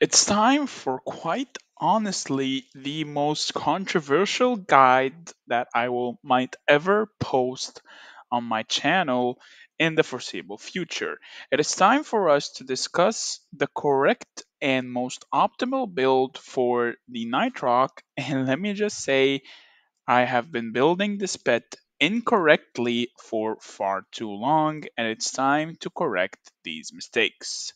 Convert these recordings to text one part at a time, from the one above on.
It's time for quite honestly the most controversial guide that I will might ever post on my channel in the foreseeable future. It is time for us to discuss the correct and most optimal build for the nightroc. And let me just say, I have been building this pet incorrectly for far too long, and it's time to correct these mistakes.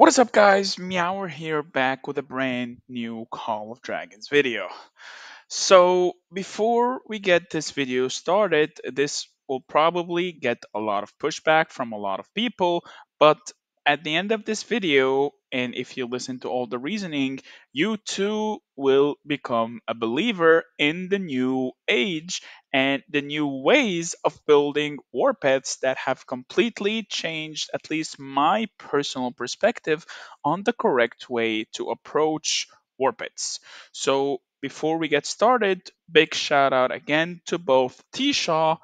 What is up, guys? Meower here, back with a brand new Call of Dragons video. So, before we get this video started, this will probably get a lot of pushback from a lot of people, but at the end of this video, and if you listen to all the reasoning, you too will become a believer in the new age and the new ways of building war pets that have completely changed at least my personal perspective on the correct way to approach war pets. So before we get started, big shout out again to both T Shaw,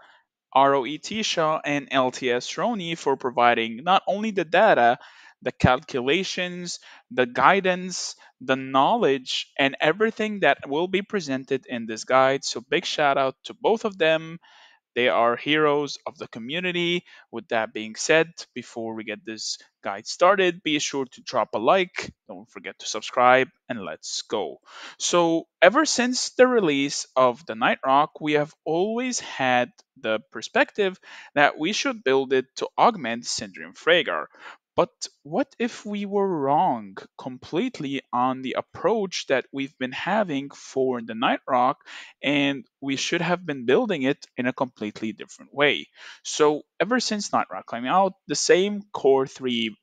ROE Shaw, and LTS Roni for providing not only the data, the calculations, the guidance, the knowledge, and everything that will be presented in this guide. So big shout out to both of them. They are heroes of the community. With that being said, before we get this guide started, be sure to drop a like. Don't forget to subscribe, and let's go. So, ever since the release of the Nightrock, we have always had the perspective that we should build it to augment Syndrome Fragar. But what if we were wrong completely on the approach that we've been having for the Nightrock, and we should have been building it in a completely different way? So, ever since Nightrock came out, the same core three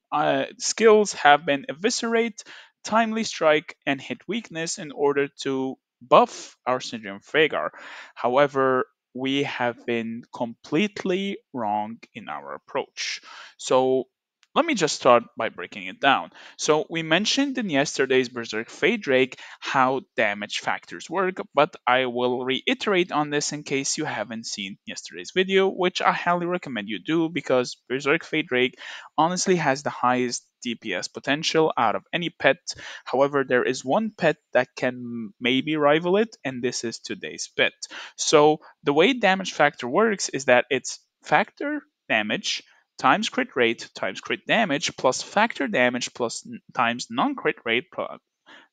skills have been eviscerate, timely strike, and hit weakness in order to buff our Syndrome Fragar. However, we have been completely wrong in our approach. So, let me just start by breaking it down. So, we mentioned in yesterday's Berserk Fade Drake how damage factors work, but I will reiterate on this in case you haven't seen yesterday's video, which I highly recommend you do because Berserk Fade Drake honestly has the highest DPS potential out of any pet. However, there is one pet that can maybe rival it, and this is today's pet. So, the way damage factor works is that it's factor damage times crit rate times crit damage plus factor damage plus times non crit rate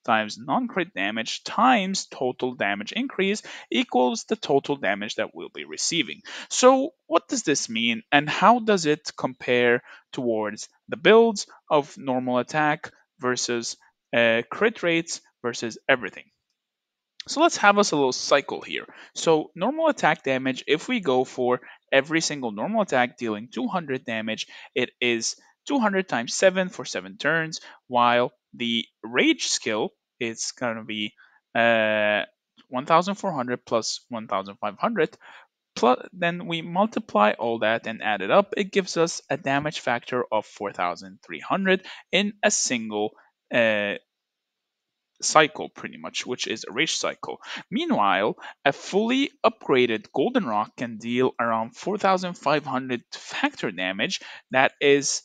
times non crit damage times total damage increase equals the total damage that we'll be receiving. So, what does this mean, and how does it compare towards the builds of normal attack versus crit rates versus everything? So let's have us a little cycle here. So normal attack damage, if we go for every single normal attack dealing 200 damage, it is 200 times 7 for 7 turns, while the rage skill is going to be uh, 1400 plus 1500. Plus, then we multiply all that and add it up. It gives us a damage factor of 4300 in a single uh, cycle, pretty much, which is a rage cycle. Meanwhile, a fully upgraded golden rock can deal around 4500 factor damage. That is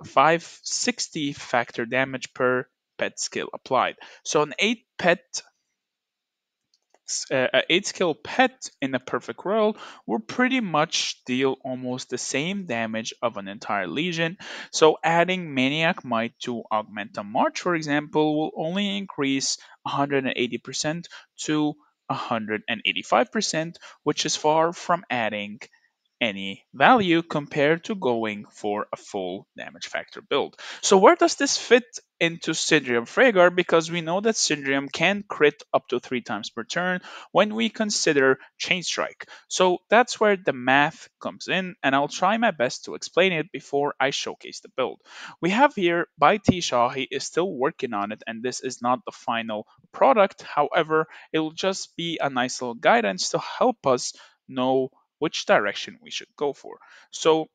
560 factor damage per pet skill applied. So an 8 skill pet in a perfect world will pretty much deal almost the same damage of an entire legion. So adding Maniac Might to Augmenta March, for example, will only increase 180% to 185%, which is far from adding any value compared to going for a full damage factor build. So where does this fit into Syndrium Fragar? Because we know that Syndrium can crit up to 3 times per turn when we consider Chain Strike. So that's where the math comes in, and I'll try my best to explain it before I showcase the build. We have here by T Shaw, he is still working on it, and this is not the final product. However, it will just be a nice little guidance to help us know which direction we should go for. So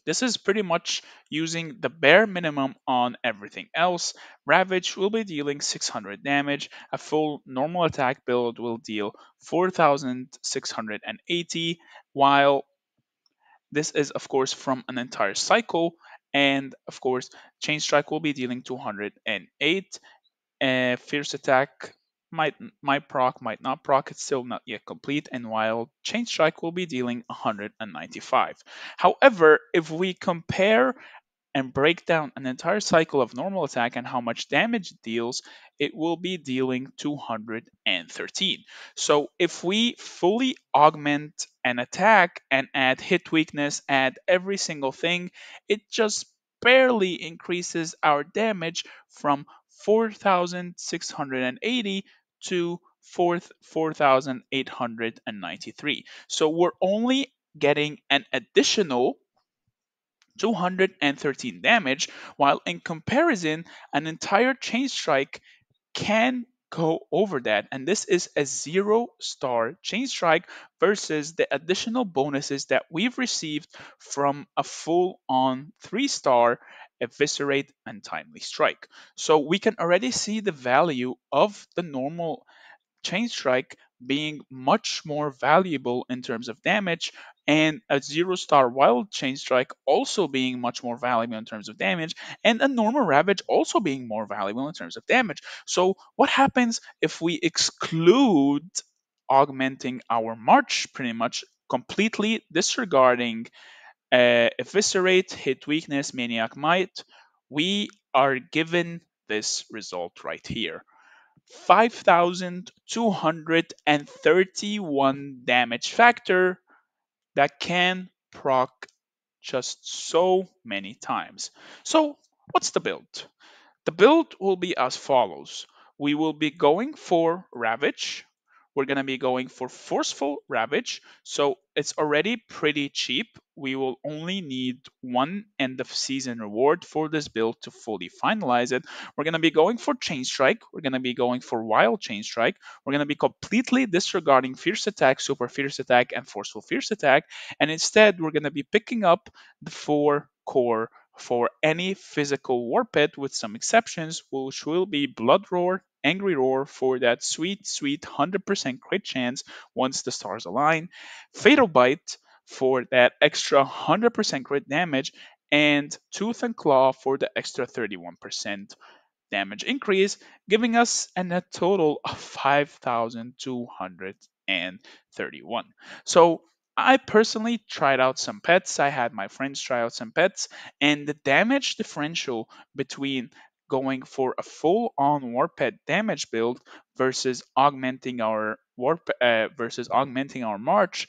this is pretty much using the bare minimum on everything else. Ravage will be dealing 600 damage. A full normal attack build will deal 4680, while This is, of course, from an entire cycle. And of course, Chain Strike will be dealing 208. Fierce Attack might proc, might not proc. It's still not yet complete. And while Chain Strike will be dealing 195. However, if we compare and break down an entire cycle of normal attack and how much damage it deals, it will be dealing 213. So if we fully augment an attack and add hit weakness, add every single thing, it just barely increases our damage from 4,680 to 4,893. So we're only getting an additional 213 damage, while in comparison, an entire chain strike can go over that. And this is a 0-star chain strike versus the additional bonuses that we've received from a full on 3-star eviscerate and timely strike. So we can already see the value of the normal Chain Strike being much more valuable in terms of damage, and a 0-star Wild Chain Strike also being much more valuable in terms of damage, and a normal Ravage also being more valuable in terms of damage. So, what happens if we exclude augmenting our March pretty much completely disregarding Eviscerate, Hit Weakness, Maniac Might? We are given this result right here. 5,231 damage factor that can proc just so many times. So, what's the build? The build will be as follows. We will be going for Ravage. We're going to be going for Forceful Ravage. So it's already pretty cheap. We will only need one end of season reward for this build to fully finalize it. We're going to be going for Chain Strike. We're going to be going for Wild Chain Strike. We're going to be completely disregarding Fierce Attack, Super Fierce Attack, and Forceful Fierce Attack. And instead, we're going to be picking up the 4 core for any physical warped, with some exceptions, which will be Blood Roar, Angry Roar for that sweet, sweet 100% crit chance once the stars align, Fatal Bite for that extra 100% crit damage, and Tooth and Claw for the extra 31% damage increase, giving us a net total of 5,231. So I personally tried out some pets. I had my friends try out some pets, and the damage differential between going for a full-on war pet damage build versus augmenting our march,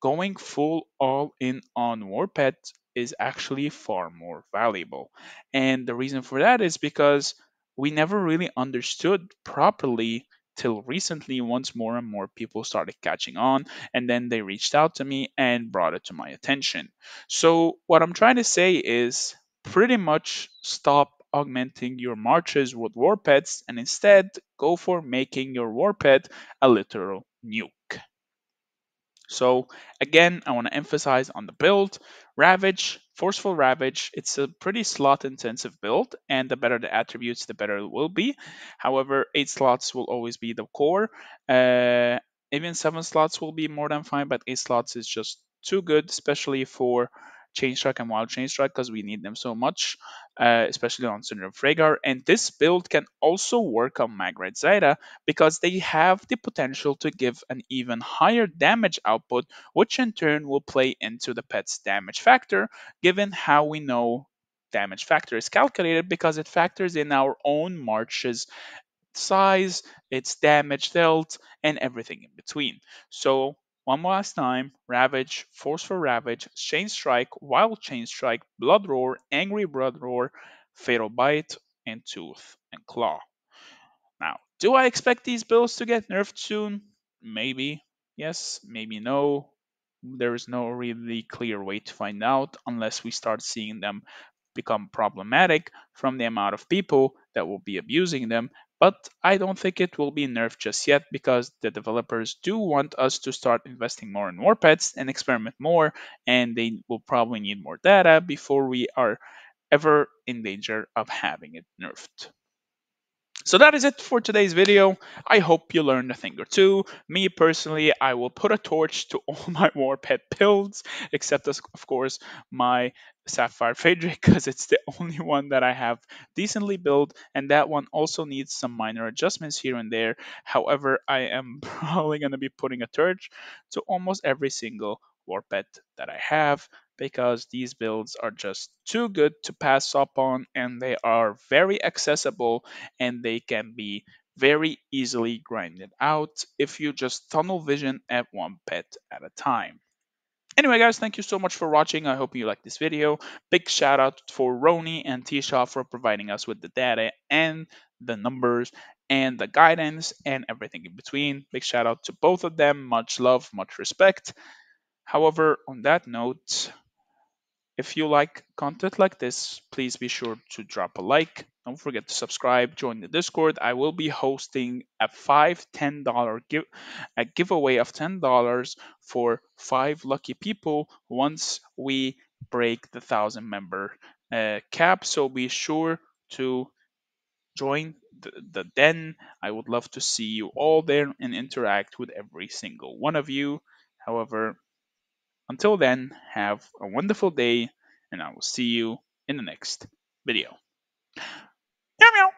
going full all in on Warped is actually far more valuable. And the reason for that is because we never really understood properly till recently, once more and more people started catching on, and then they reached out to me and brought it to my attention. So what I'm trying to say is pretty much stop augmenting your marches with war pets and instead go for making your war pet a literal nuke. So again, I want to emphasize on the build. Ravage, Forceful Ravage, it's a pretty slot intensive build, and the better the attributes, the better it will be. However, 8 slots will always be the core. Uh, Even 7 slots will be more than fine, but 8 slots is just too good, especially for Chain Strike and Wild Chain Strike, because we need them so much, especially on Cinder of Rhaegar. And this build can also work on Magret Zeta, because they have the potential to give an even higher damage output, which in turn will play into the pet's damage factor, given how we know damage factor is calculated, because it factors in our own marches size, its damage dealt, and everything in between. So, one last time: Ravage, Forceful Ravage, Chain Strike, Wild Chain Strike, Blood Roar, Angry Blood Roar, Fatal Bite, and Tooth and Claw. Now, do I expect these builds to get nerfed soon? Maybe. Yes, maybe no. There is no really clear way to find out unless we start seeing them become problematic from the amount of people that will be abusing them. But I don't think it will be nerfed just yet, because the developers do want us to start investing more in war pets and experiment more, and they will probably need more data before we are ever in danger of having it nerfed. So that is it for today's video. I hope you learned a thing or two. Me personally, I will put a torch to all my war pet builds, except of course my Sapphire Phaedric, because it's the only one that I have decently built, and that one also needs some minor adjustments here and there. However, I am probably going to be putting a torch to almost every single war pet that I have, because these builds are just too good to pass up on, and they are very accessible, and they can be very easily grinded out if you just tunnel vision at one pet at a time. Anyway, guys, thank you so much for watching. I hope you liked this video. Big shout out for Roni and Tisha for providing us with the data and the numbers and the guidance and everything in between. Big shout out to both of them. Much love, much respect. However, on that note, if you like content like this, please be sure to drop a like. Don't forget to subscribe, join the Discord. I will be hosting a $10 a giveaway of $10 for 5 lucky people once we break the 1,000 member cap. So be sure to join the den. I would love to see you all there and interact with every single one of you. However, until then, have a wonderful day, and I will see you in the next video. Meow meow.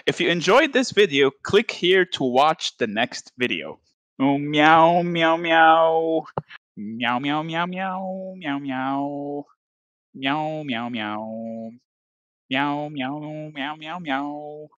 If you enjoyed this video, click here to watch the next video. Oh, meow meow meow. Meow meow meow meow meow meow. Meow meow meow. Meow meow meow meow meow.